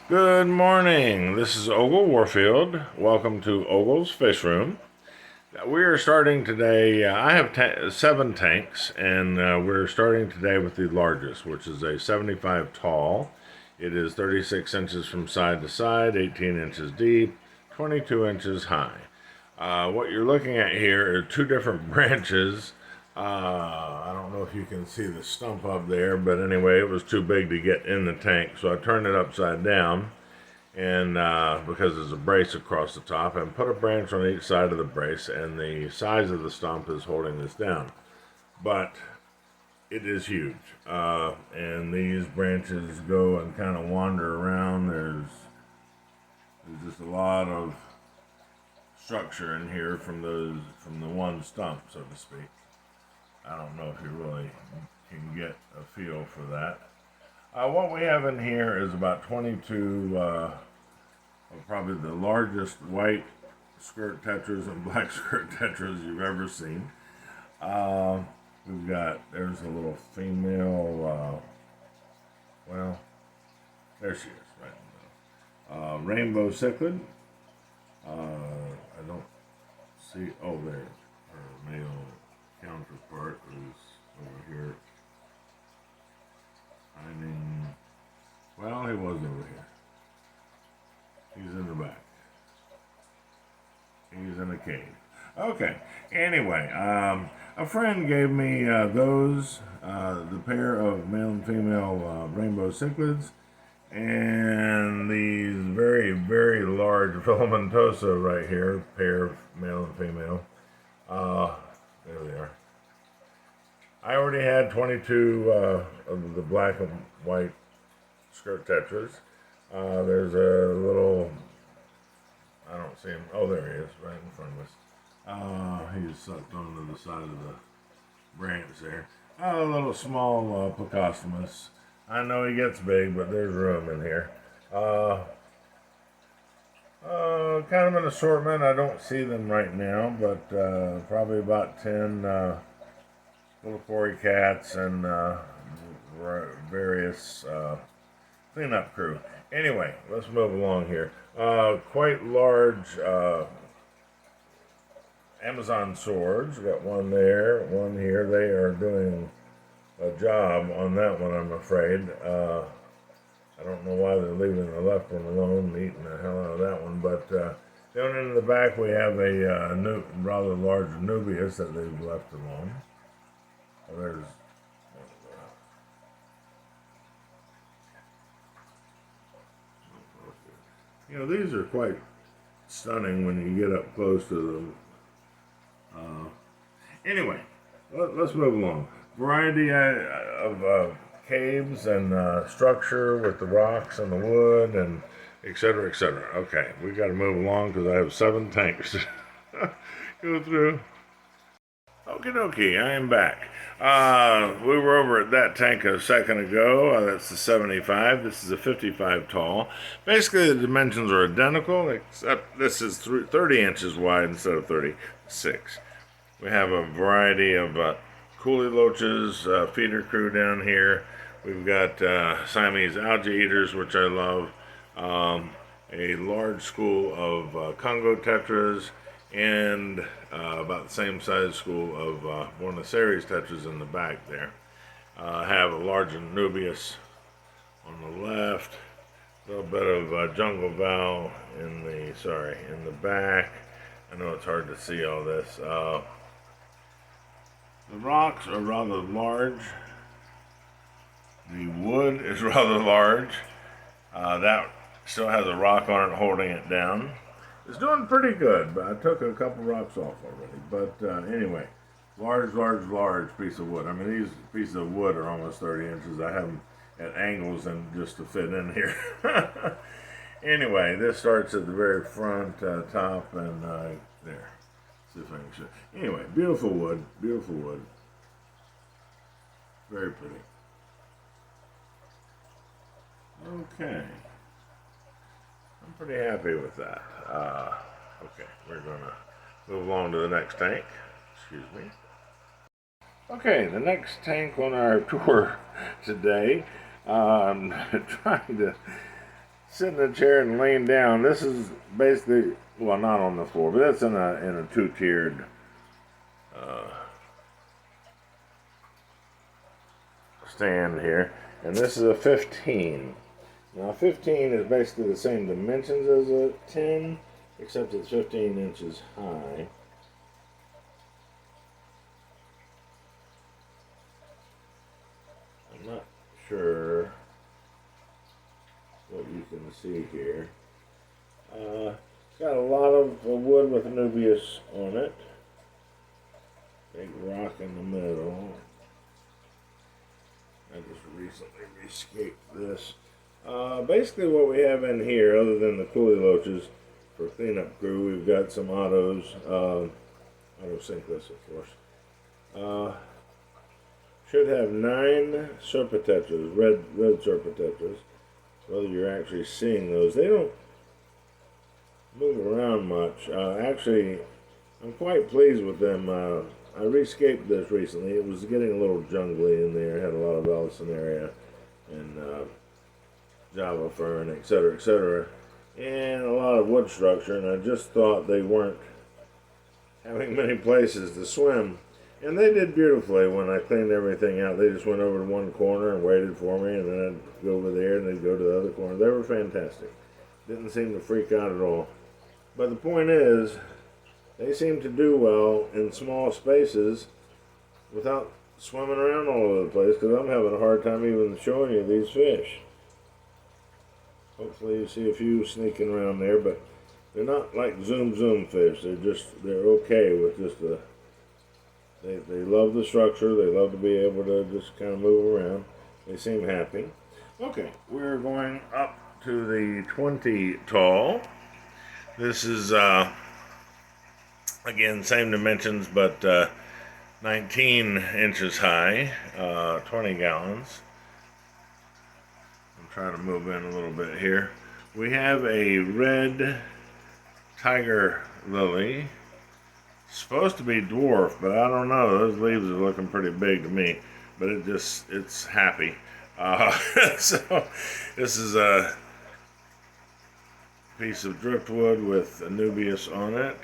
Good morning. This is Ogle Warfield. Welcome to Ogle's Fish Room. We are starting today. I have 7 tanks, and we're starting today with the largest, which is a 75 tall. It is 36 inches from side to side, 18 inches deep, 22 inches high. What you're looking at here are 2 different branches. I don't know if you can see the stump up there, but anyway, it was too big to get in the tank, so I turned it upside down, and because there's a brace across the top, and put a branch on each side of the brace, and the size of the stump is holding this down. But it is huge, and these branches go and kind of wander around. There's just a lot of structure in here from the one stump, so to speak. I don't know if you really can get a feel for that. What we have in here is about 22 probably the largest white skirt tetras and black skirt tetras you've ever seen. There's a little female, well, there she is, right in the middle. Rainbow cichlid. I don't see, oh, there, her male counterpart is over here hiding. Well, he was over here. He's in the back. He's in a cave. Okay. Anyway, a friend gave me the pair of male and female rainbow cichlids, and these very, very large filamentosa right here, pair of male and female. There they are. I already had 22 of the black and white skirt tetras. There's a little, I don't see him. Oh, there he is, right in front of us. He's sucked onto the side of the branch there. A little small Plecostomus. I know he gets big, but there's room in here. Kind of an assortment. I don't see them right now, but probably about 10 little cory cats and various cleanup crew. Anyway, let's move along here. Quite large Amazon swords. We got one there, one here. They are doing a job on that one, I'm afraid. I don't know why they're leaving the left one alone, eating the hell out of that one. But down in the back, we have a rather large Nubius that they've left alone. Oh, there's these are quite stunning when you get up close to them. Anyway, let's move along. Variety of caves and structure with the rocks and the wood and etc. etc. Okay, we got to move along because I have 7 tanks to go through. Okie dokie, I am back. We were over at that tank a second ago. That's the 75. This is a 55 tall. Basically, the dimensions are identical, except this is 30 inches wide instead of 36. We have a variety of coolie loaches, feeder crew down here. We've got Siamese algae eaters, which I love. A large school of Congo tetras, and about the same size school of one of Ceres tetras in the back there. Have a large Nubius on the left, a little bit of jungle val in the back. I know it's hard to see all this. The rocks are rather large. The wood is rather large. That still has a rock on it holding it down. It's doing pretty good, but I took a couple rocks off already. But anyway, large piece of wood. I mean, these pieces of wood are almost 30 inches. I have them at angles and just to fit in here. Anyway, this starts at the very front, top, and there. See if I can show. Anyway, beautiful wood, beautiful wood. Very pretty. Okay. I'm pretty happy with that. Okay, we're going to move along to the next tank. Excuse me. Okay, the next tank on our tour today, I'm trying to sit in a chair and lean down. This is basically, well, not on the floor, but that's in a two-tiered stand here. And this is a 15. Now 15 is basically the same dimensions as a 10, except it's 15 inches high. I'm not sure what you can see here. It's got a lot of wood with Anubias on it. Big rock in the middle. I just recently rescaped this. Basically what we have in here, other than the coolie loaches for cleanup crew, we've got some autos, auto sinkless of course. Should have 9 Serpent Tetras, red Serpent Tetras. Whether you're actually seeing those, they don't move around much. Actually, I'm quite pleased with them. I rescaped this recently. It was getting a little jungly in there. It had a lot of Alcinaria and Java fern, etc., and a lot of wood structure. And I just thought they weren't having many places to swim. And they did beautifully when I cleaned everything out. They just went over to one corner and waited for me, and then I'd go over there and they'd go to the other corner. They were fantastic. Didn't seem to freak out at all. But the point is, they seem to do well in small spaces without swimming around all over the place, because I'm having a hard time even showing you these fish. Hopefully you see a few sneaking around there, but they're not like zoom fish. They're okay with just the... They love the structure. They love to be able to just kind of move around. They seem happy. Okay, we're going up to the 20 tall. This is, again, same dimensions, but 19 inches high, 20 gallons. I'm trying to move in a little bit here. We have a red tiger lily. Supposed to be dwarf, but I don't know. Those leaves are looking pretty big to me, but it's happy. So this is a piece of driftwood with Anubias on it.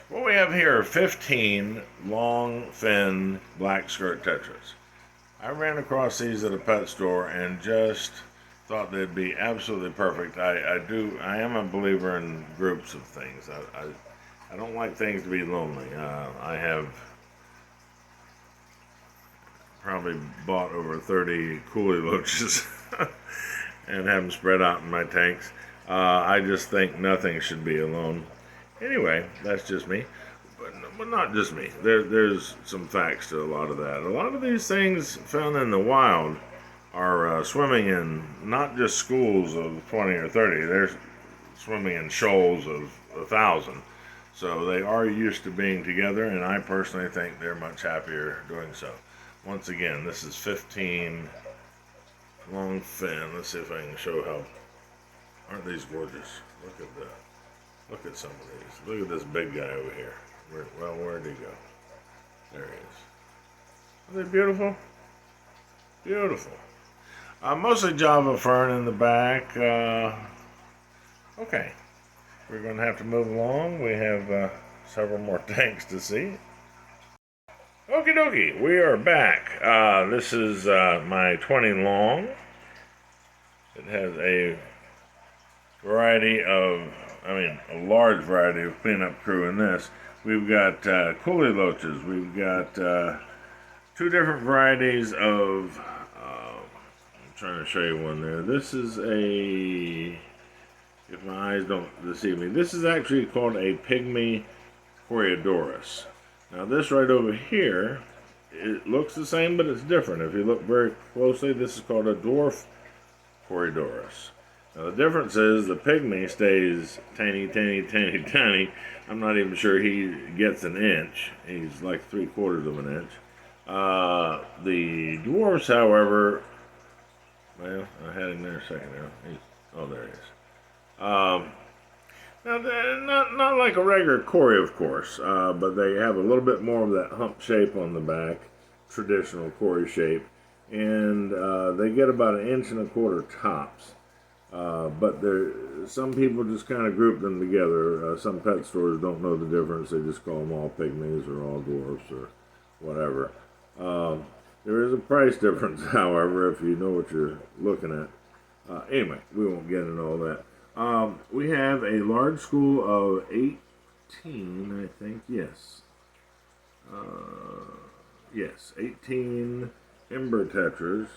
What we have here are 15 long fin black skirt tetras. I ran across these at a pet store and just thought they'd be absolutely perfect. I am a believer in groups of things. I don't like things to be lonely. I have probably bought over 30 coolie loaches and have them spread out in my tanks. I just think nothing should be alone. Anyway, that's just me. But not just me. There's some facts to a lot of that. A lot of these things found in the wild are swimming in not just schools of 20 or 30. They're swimming in shoals of 1,000. So they are used to being together, and I personally think they're much happier doing so. Once again, this is 15 long fin. Let's see if I can show how. Aren't these gorgeous? Look at some of these. Look at this big guy over here. Where'd he go? There he is. Are they beautiful? Beautiful. Mostly Java fern in the back. Okay. We're going to have to move along. We have several more tanks to see. Okie dokie, we are back. This is my 20 long. It has a large variety of cleanup crew in this. We've got coolie loaches. We've got 2 different varieties of, I'm trying to show you one there. This is if my eyes don't deceive me, this is actually called a Pygmy Corydoras. Now this right over here, it looks the same, but it's different. If you look very closely, this is called a Dwarf Corydoras. Now the difference is the Pygmy stays tiny. I'm not even sure he gets an inch. He's like 3/4 of an inch. The dwarfs, however, well, I had him there a second ago. Oh, there he is. Now, they're not like a regular Cory, of course, but they have a little bit more of that hump shape on the back, traditional Cory shape, and they get about 1.25 inches tops. But some people just kind of group them together. Some pet stores don't know the difference. They just call them all pygmies or all dwarfs or whatever. There is a price difference, however, if you know what you're looking at. Anyway, we won't get into all that. We have a large school of 18, I think, yes. Yes, 18 Ember Tetras.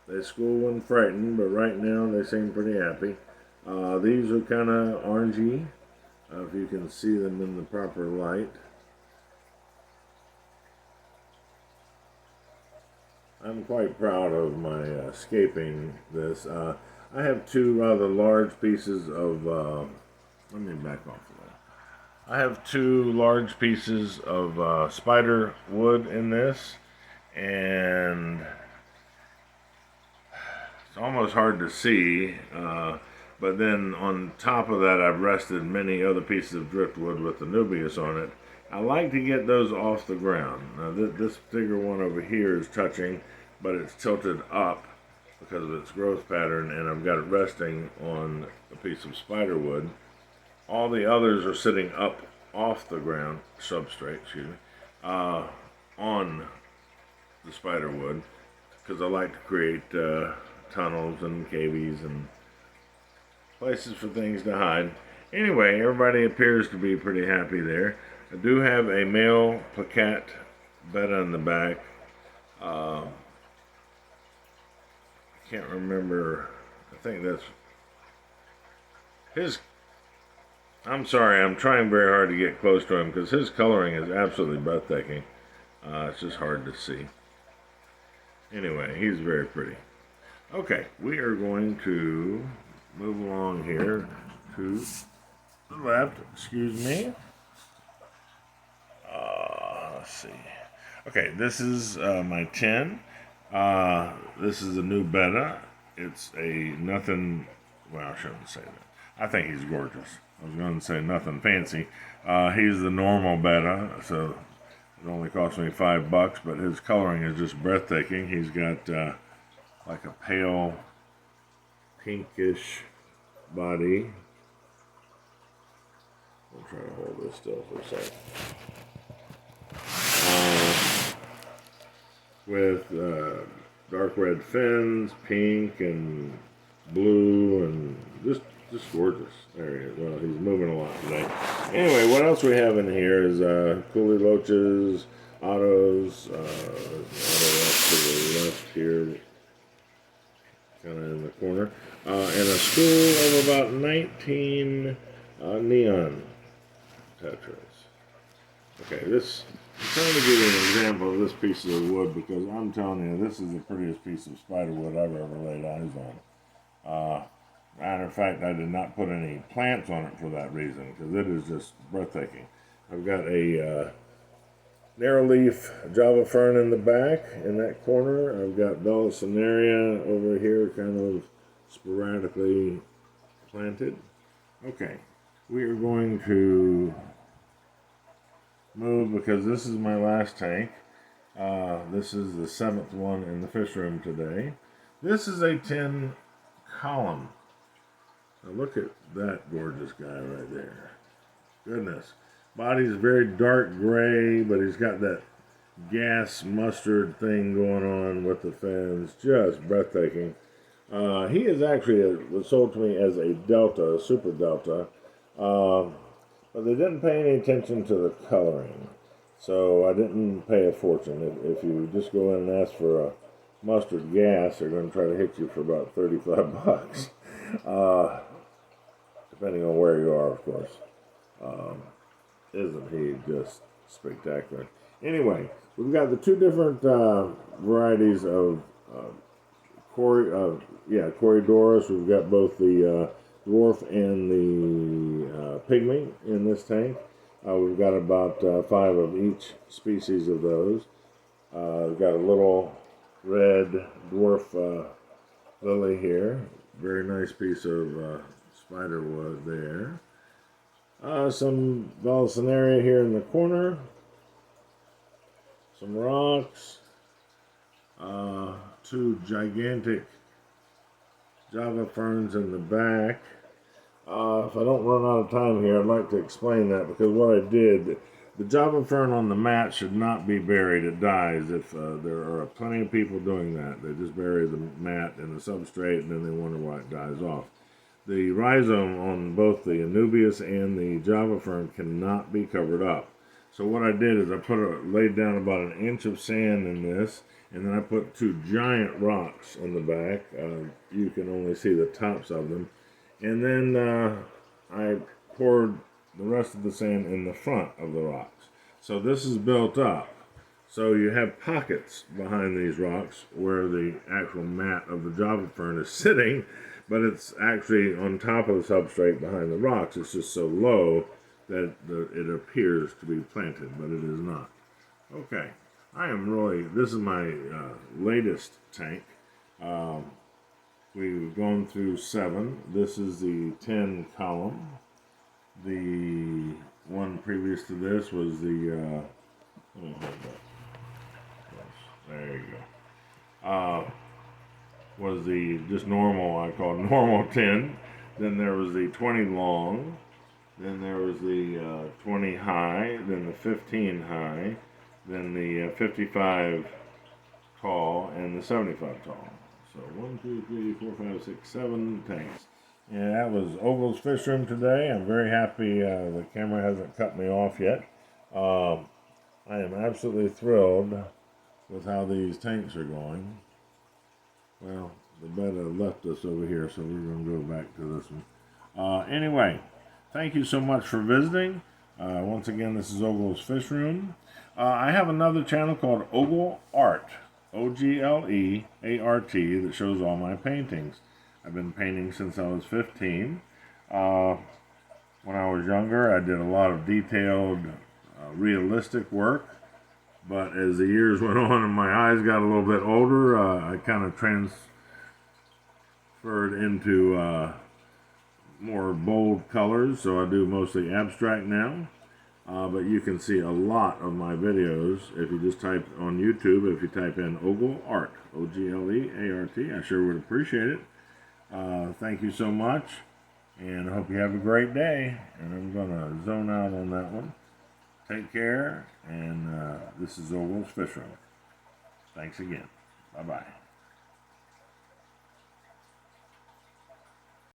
They school when frightened, but right now they seem pretty happy. These are kind of orangey, if you can see them in the proper light. I'm quite proud of my escaping this. I have two rather large pieces of, let me back off of that. I have two large pieces of spider wood in this, and it's almost hard to see, but then on top of that I've rested many other pieces of driftwood with the Nubius on it. I like to get those off the ground. Now this particular one over here is touching, but it's tilted up because of its growth pattern, and I've got it resting on a piece of spider wood. All the others are sitting up off the ground, substrate, excuse me, on the spider wood, because I like to create tunnels and cavies and places for things to hide. Anyway, everybody appears to be pretty happy there. I do have a male placat betta in the back. I can't remember. I think that's his. I'm sorry, I'm trying very hard to get close to him because his coloring is absolutely breathtaking. It's just hard to see. Anyway, he's very pretty. Okay, we are going to move along here to the left. Excuse me. Let's see. Okay, this is my 10. This is a new betta. It's a nothing. Well, I shouldn't say that. I think he's gorgeous. I was going to say nothing fancy. He's the normal betta, so it only cost me $5, but his coloring is just breathtaking. He's got like a pale pinkish body. I'll try to hold this still for a second. With dark red fins, pink and blue, and just gorgeous. There he is. Well, he's moving a lot today. Anyway, what else we have in here is Corydoras, Ottos, Otto to the left here, kind of in the corner, and a school of about 19 neon tetras. Okay, I'm trying to give you an example of this piece of wood because I'm telling you, this is the prettiest piece of spider wood I've ever laid eyes on. Matter of fact, I did not put any plants on it for that reason because it is just breathtaking. I've got a narrow leaf Java fern in the back in that corner. I've got Dulcineria over here, kind of sporadically planted. Okay, we are going to move because this is my last tank. This is the 7th one in the fish room today. This is a 10 column. Now look at that gorgeous guy right there. Goodness. Body's very dark gray, but he's got that gas mustard thing going on with the fins. Just breathtaking. He is actually was sold to me as a Delta, a Super Delta. But they didn't pay any attention to the coloring, so I didn't pay a fortune. If you just go in and ask for a mustard gas, they're going to try to hit you for about $35, depending on where you are, of course. Isn't he just spectacular? Anyway, we've got the two different varieties of Corydoras. We've got both the dwarf and the pygmy in this tank. We've got about 5 of each species of those. We've got a little red dwarf lily here. Very nice piece of spider wood there. Some Dulcineria here in the corner. Some rocks. 2 gigantic Java ferns in the back. If I don't run out of time here, I'd like to explain that, because what I did, the Java fern on the mat should not be buried. It dies if there are plenty of people doing that. They just bury the mat in the substrate and then they wonder why it dies off. The rhizome on both the Anubias and the Java fern cannot be covered up. So what I did is I laid down about an inch of sand in this, and then I put two giant rocks on the back. You can only see the tops of them. And then I poured the rest of the sand in the front of the rocks. So this is built up. So you have pockets behind these rocks where the actual mat of the Java fern is sitting, but it's actually on top of the substrate behind the rocks. It's just so low that it appears to be planted, but it is not. Okay, this is my latest tank. We've gone through 7. This is the 10 column. The one previous to this was the, let me hold that. Yes, there you go. Was the just normal, I call it normal 10. Then there was the 20 long. Then there was the 20 high. Then the 15 high. Then the 55 tall and the 75 tall. So 1, 2, 3, 4, 5, 6, 7 tanks. And that was Ogle's Fish Room today. I'm very happy the camera hasn't cut me off yet. I am absolutely thrilled with how these tanks are going. Well, the bed left us over here, so we're going to go back to this one. Anyway, thank you so much for visiting. Once again, this is Ogle's Fish Room. I have another channel called Ogle Art. Ogleart, that shows all my paintings. I've been painting since I was 15. When I was younger, I did a lot of detailed, realistic work. But as the years went on and my eyes got a little bit older, I kind of transferred into more bold colors. So I do mostly abstract now. But you can see a lot of my videos if you just type on YouTube. If you type in Ogle Art, Ogleart, I sure would appreciate it. Thank you so much, and I hope you have a great day. And I'm going to zone out on that one. Take care, and this is Ogle's Fish Room. Thanks again. Bye-bye.